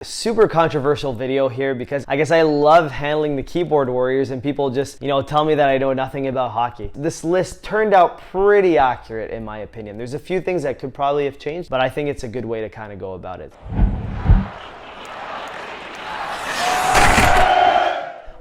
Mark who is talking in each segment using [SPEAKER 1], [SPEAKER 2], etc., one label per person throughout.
[SPEAKER 1] Super controversial video here because I guess I love handling the keyboard warriors and people just, tell me that I know nothing about hockey. This list turned out pretty accurate in my opinion. There's a few things that could probably have changed, but I think it's a good way to kind of go about it.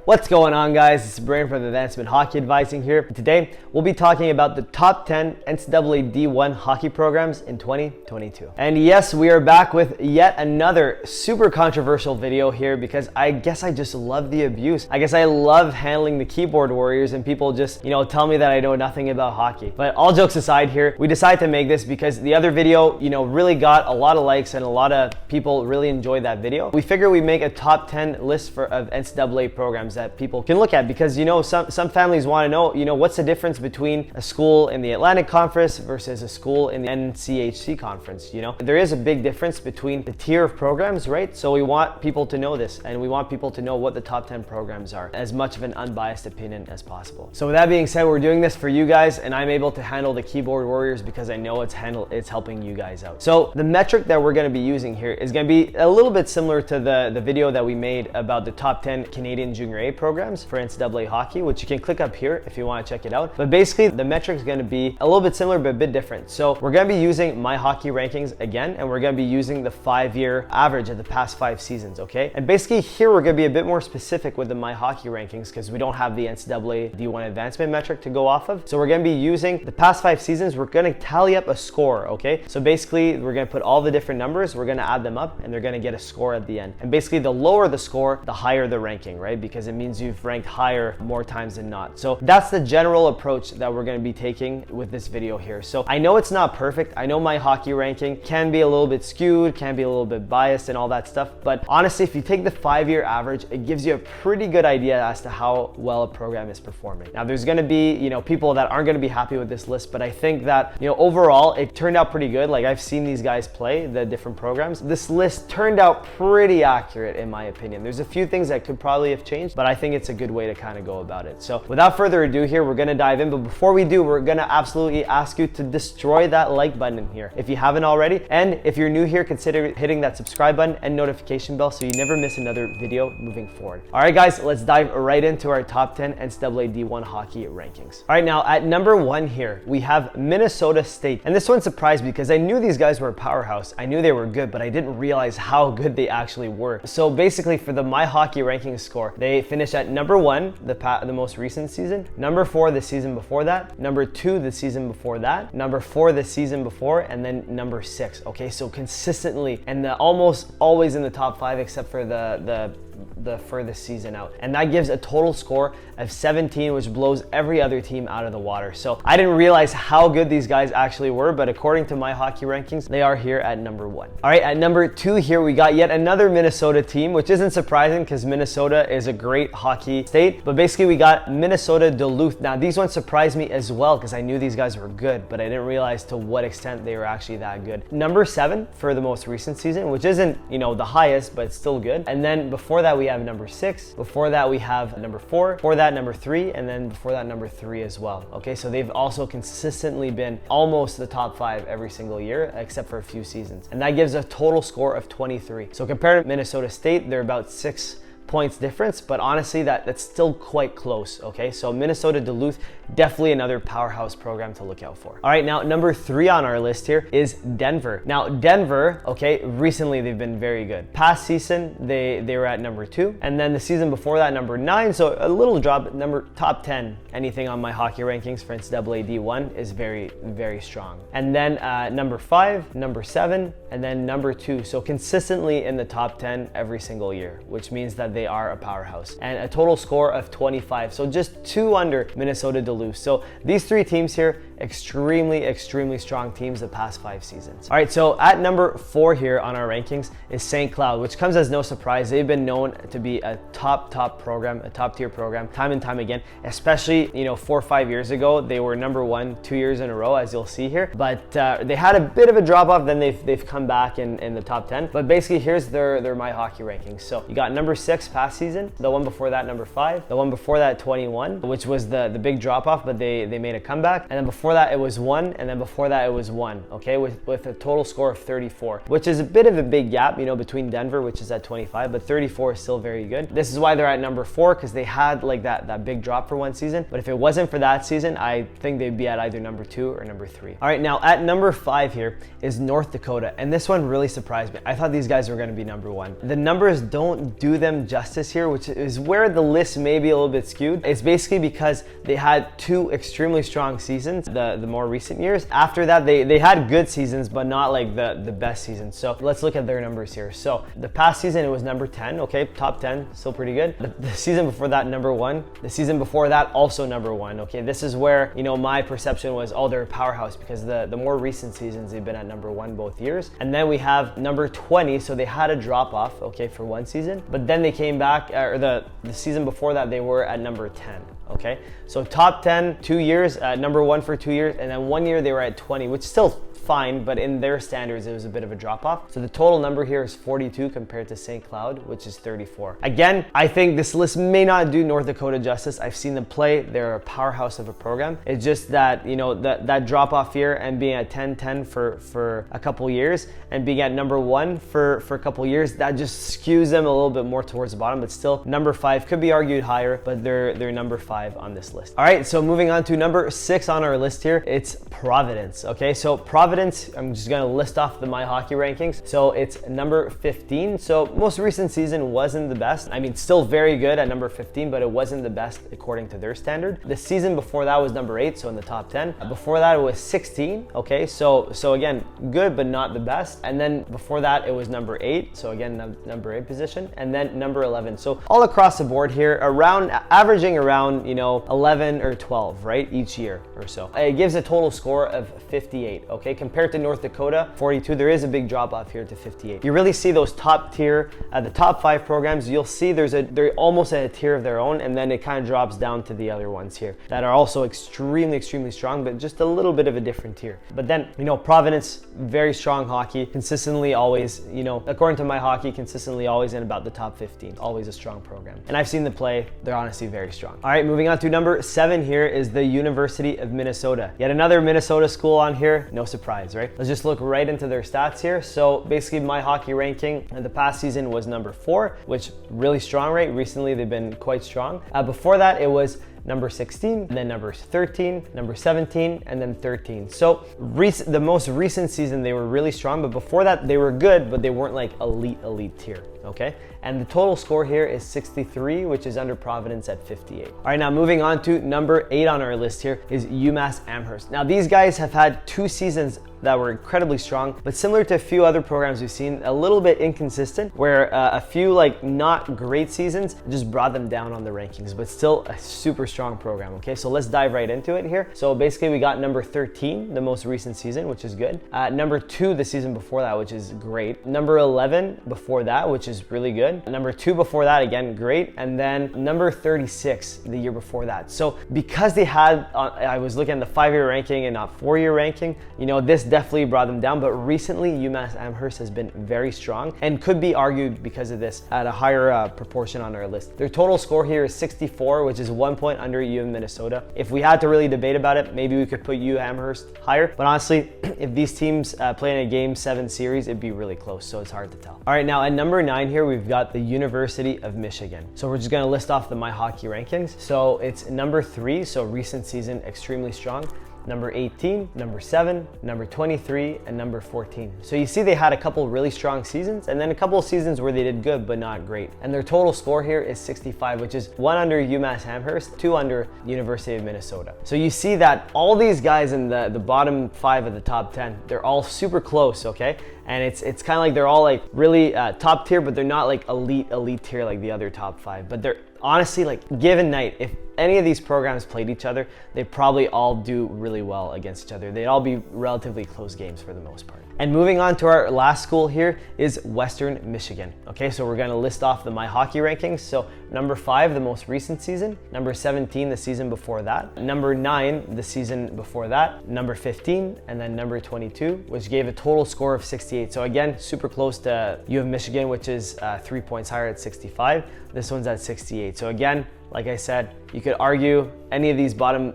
[SPEAKER 1] What's going on, guys? It's Brian from Advancement Hockey Advising here. Today, we'll be talking about the top 10 NCAA D1 hockey programs in 2022. And yes, we are back with yet another super controversial video here because I guess I just love the abuse. I guess I love handling the keyboard warriors and people just, tell me that I know nothing about hockey. But all jokes aside here, we decided to make this because the other video, really got a lot of likes and a lot of people really enjoyed that video. We figure we make a top 10 list of NCAA programs that people can look at because some families want to know what's the difference between a school in the Atlantic Conference versus a school in the NCHC Conference. There is a big difference between the tier of programs, right? So we want people to know this and we want people to know what the top 10 programs are, as much of an unbiased opinion as possible. So with that being said, we're doing this for you guys and I'm able to handle the keyboard warriors because I know it's helping you guys out. So the metric that we're going to be using here is going to be a little bit similar to the video that we made about the top 10 Canadian Junior A programs for NCAA hockey, which you can click up here if you want to check it out. But basically the metric is going to be a little bit similar but a bit different. So we're going to be using my hockey rankings again, and we're going to be using the 5-year average of the past 5 seasons, okay? And basically here we're going to be a bit more specific with the my hockey rankings because we don't have the NCAA D1 advancement metric to go off of. So we're going to be using the past 5 seasons. We're going to tally up a score, okay? So basically we're going to put all the different numbers, we're going to add them up, and they're going to get a score at the end. And basically the lower the score, the higher the ranking, right? Because it means you've ranked higher more times than not. So that's the general approach that we're going to be taking with this video here. So I know it's not perfect. I know my hockey ranking can be a little bit skewed, can be a little bit biased and all that stuff. But honestly, if you take the 5-year average, it gives you a pretty good idea as to how well a program is performing. Now there's going to be, people that aren't going to be happy with this list, but I think that, overall it turned out pretty good. Like I've seen these guys play the different programs. This list turned out pretty accurate in my opinion. There's a few things that could probably have changed, but I think it's a good way to kind of go about it. So without further ado here, we're going to dive in. But before we do, we're going to absolutely ask you to destroy that like button in here if you haven't already. And if you're new here, consider hitting that subscribe button and notification bell so you never miss another video moving forward. All right, guys, let's dive right into our top 10 NCAA D1 hockey rankings. All right, now at number 1 here, we have Minnesota State. And this one surprised me because I knew these guys were a powerhouse. I knew they were good, but I didn't realize how good they actually were. So basically for the My Hockey ranking score, they finished at number 1, the most recent season, number 4 the season before that, number 2 the season before that, number 4 the season before, and then number 6. Okay, so consistently and almost always in the top 5 except for the furthest season out. And that gives a total score of 17, which blows every other team out of the water. So I didn't realize how good these guys actually were, but according to my hockey rankings, they are here at number 1. All right, at number 2 here, we got yet another Minnesota team, which isn't surprising because Minnesota is a great hockey state, but basically we got Minnesota Duluth. Now these ones surprised me as well because I knew these guys were good, but I didn't realize to what extent they were actually that good. Number 7 for the most recent season, which isn't, the highest, but it's still good. And then before that, we have number 6. Before that, we have number 4. Before that, number 3. And then before that, number 3 as well. Okay, so they've also consistently been almost the top 5 every single year, except for a few seasons. And that gives a total score of 23. So compared to Minnesota State, they're about 6 points difference, but honestly that's still quite close. Okay, so Minnesota Duluth, definitely another powerhouse program to look out for. All right, now number 3 on our list here is Denver. Now Denver, okay, recently they've been very good. Past season they were at number 2, and then the season before that number 9, so a little drop. Top 10 anything on my hockey rankings for NCAA D1 is very, very strong. And then number 5, number 7, and then number 2, so consistently in the top 10 every single year, which means that they are a powerhouse. And a total score of 25, so just 2 under Minnesota Duluth. So these 3 teams here, extremely strong teams the past 5 seasons. All right, so at number 4 here on our rankings is St. Cloud, which comes as no surprise. They've been known to be a top program, a top tier program time and time again, especially 4 or 5 years ago. They were number 1 2 years in a row, as you'll see here, but they had a bit of a drop off, then they've come back in the top 10. But basically here's their My Hockey rankings. So you got number 6 past season. The one before that, number 5. The one before that, 21, which was the big drop off, but they made a comeback. And then before that, it was 1. And then before that, it was 1, okay, with a total score of 34, which is a bit of a big gap, you know, between Denver, which is at 25, but 34 is still very good. This is why they're at number 4, because they had like that big drop for one season. But if it wasn't for that season, I think they'd be at either number 2 or number 3. All right, now at number 5 here is North Dakota. And this one really surprised me. I thought these guys were going to be number 1. The numbers don't do them justice here, which is where the list may be a little bit skewed. It's basically because they had 2 extremely strong seasons, the more recent years. After that, they had good seasons, but not like the best seasons. So let's look at their numbers here. So the past season, it was number 10, okay, top 10, still pretty good. The season before that, number 1. The season before that, also number 1, okay. This is where, you know, my perception was, oh, they're a powerhouse, because the more recent seasons, they've been at number 1 both years. And then we have number 20, so they had a drop off, okay, for one season, but then they came back, or the season before that, they were at number 10. Okay, so top 10, 2 years, number 1 for 2 years, and then 1 year they were at 20, which is still fine, but in their standards, it was a bit of a drop off. So the total number here is 42 compared to St. Cloud, which is 34. Again, I think this list may not do North Dakota justice. I've seen them play. They're a powerhouse of a program. It's just that, you know, that drop off here and being at 10-10 for a couple years and being at number 1 for a couple years, that just skews them a little bit more towards the bottom, but still number 5 could be argued higher, but they're number 5 on this list. All right, so moving on to number 6 on our list here, it's Providence. Okay, so Providence, I'm just gonna list off the My Hockey rankings. So it's number 15. So most recent season wasn't the best. I mean, still very good at number 15, but it wasn't the best according to their standard. The season before that was number 8, so in the top 10. Before that, it was 16. Okay, so again, good, but not the best. And then before that, it was number 8. So again, number 8 position, and then number 11. So all across the board here, averaging around, you know, 11 or 12, right, each year or so. It gives a total score of 58. Okay, compared to North Dakota, 42, there is a big drop off here to 58. You really see those top tier, the top 5 programs, you'll see they're almost at a tier of their own, and then it kind of drops down to the other ones here that are also extremely strong, but just a little bit of a different tier. But then, you know, Providence, very strong hockey, consistently always, you know, according to My Hockey, consistently always in about the top 15, always a strong program. And I've seen them play, they're honestly very strong. All right, moving on to number 7 here is the University of Minnesota. Yet another Minnesota school on here, no surprise, right? Let's just look right into their stats here. So basically, My Hockey ranking in the past season was number 4, which really strong, right? Recently, they've been quite strong. Before that, it was number 16, then number 13, number 17, and then 13. So the most recent season, they were really strong, but before that, they were good, but they weren't like elite tier, okay? And the total score here is 63, which is under Providence at 58. All right, now moving on to number 8 on our list here is UMass Amherst. Now these guys have had 2 seasons that were incredibly strong, but similar to a few other programs we've seen, a little bit inconsistent, where a few like not great seasons just brought them down on the rankings, but still a super strong program. Okay, so let's dive right into it here. So basically, we got number 13, the most recent season, which is good. Number 2, the season before that, which is great. Number 11 before that, which is really good. Number 2 before that, again, great. And then number 36 the year before that. So because they had, I was looking at the 5-year ranking and not 4-year ranking, you know, this definitely brought them down, but recently UMass Amherst has been very strong and could be argued because of this at a higher proportion on our list. Their total score here is 64, which is 1 point under U of Minnesota. If we had to really debate about it, maybe we could put U Amherst higher, but honestly, if these teams play in a Game 7 series, it'd be really close, so it's hard to tell. All right, now at number 9 here, we've got the University of Michigan. So we're just gonna list off the My Hockey rankings. So it's number 3, so recent season, extremely strong. Number 18, number 7, number 23, and number 14. So you see they had a couple really strong seasons and then a couple of seasons where they did good but not great. And their total score here is 65, which is 1 under UMass Amherst, 2 under University of Minnesota. So you see that all these guys in the bottom 5 of the top 10, they're all super close, okay? And it's kind of like they're all like really top tier, but they're not like elite tier like the other top 5. But they're honestly, like, given night, if any of these programs played each other, they'd probably all do really well against each other. They'd all be relatively close games for the most part. And moving on to our last school here is Western Michigan. Okay, so we're gonna list off the My Hockey rankings. So number 5, the most recent season. Number 17, the season before that. Number 9, the season before that. Number 15, and then number 22, which gave a total score of 68. So again, super close to U of Michigan, which is 3 points higher at 65. This one's at 68. So again, like I said, you could argue any of these bottom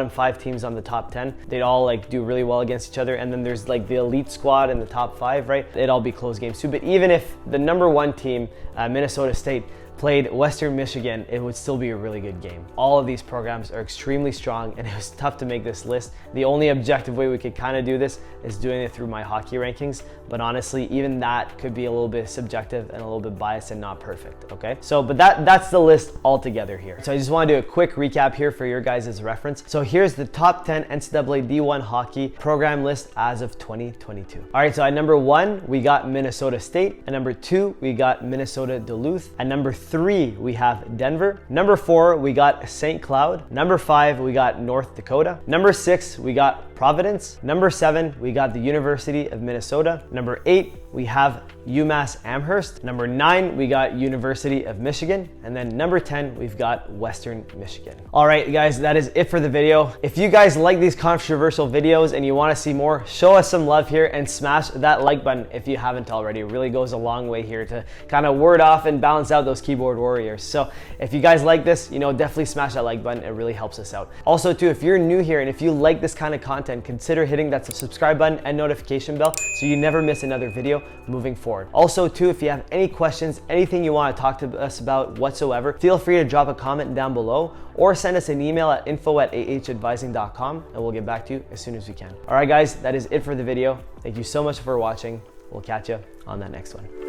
[SPEAKER 1] 5 teams on the top 10, they'd all like do really well against each other. And then there's like the elite squad in the top 5, right? It'd all be close games too. But even if the number 1 team, Minnesota State, played Western Michigan, it would still be a really good game. All of these programs are extremely strong, and it was tough to make this list. The only objective way we could kind of do this is doing it through My Hockey rankings, but honestly, even that could be a little bit subjective and a little bit biased and not perfect, okay? So, but that's the list all together here. So I just want to do a quick recap here for your guys' reference. So here's the top 10 NCAA D1 hockey program list as of 2022. All right, so at number 1, we got Minnesota State. At number 2, we got Minnesota Duluth. At number 3, we have Denver. Number 4, we got St. Cloud. Number 5, we got North Dakota. Number 6, we got Providence. Number 7, we got the University of Minnesota. Number 8, we have UMass Amherst. Number 9, we got University of Michigan. And then number 10, we've got Western Michigan. All right, guys, that is it for the video. If you guys like these controversial videos and you want to see more, show us some love here and smash that like button if you haven't already. It really goes a long way here to kind of ward off and balance out those keyboard warriors. So if you guys like this, definitely smash that like button. It really helps us out. Also too, if you're new here and if you like this kind of content, consider hitting that subscribe button and notification bell so you never miss another video moving forward. Also too, if you have any questions, anything you want to talk to us about whatsoever, feel free to drop a comment down below or send us an email at info@ahadvising.com and we'll get back to you as soon as we can. All right, guys, that is it for the video. Thank you so much for watching. We'll catch you on that next one.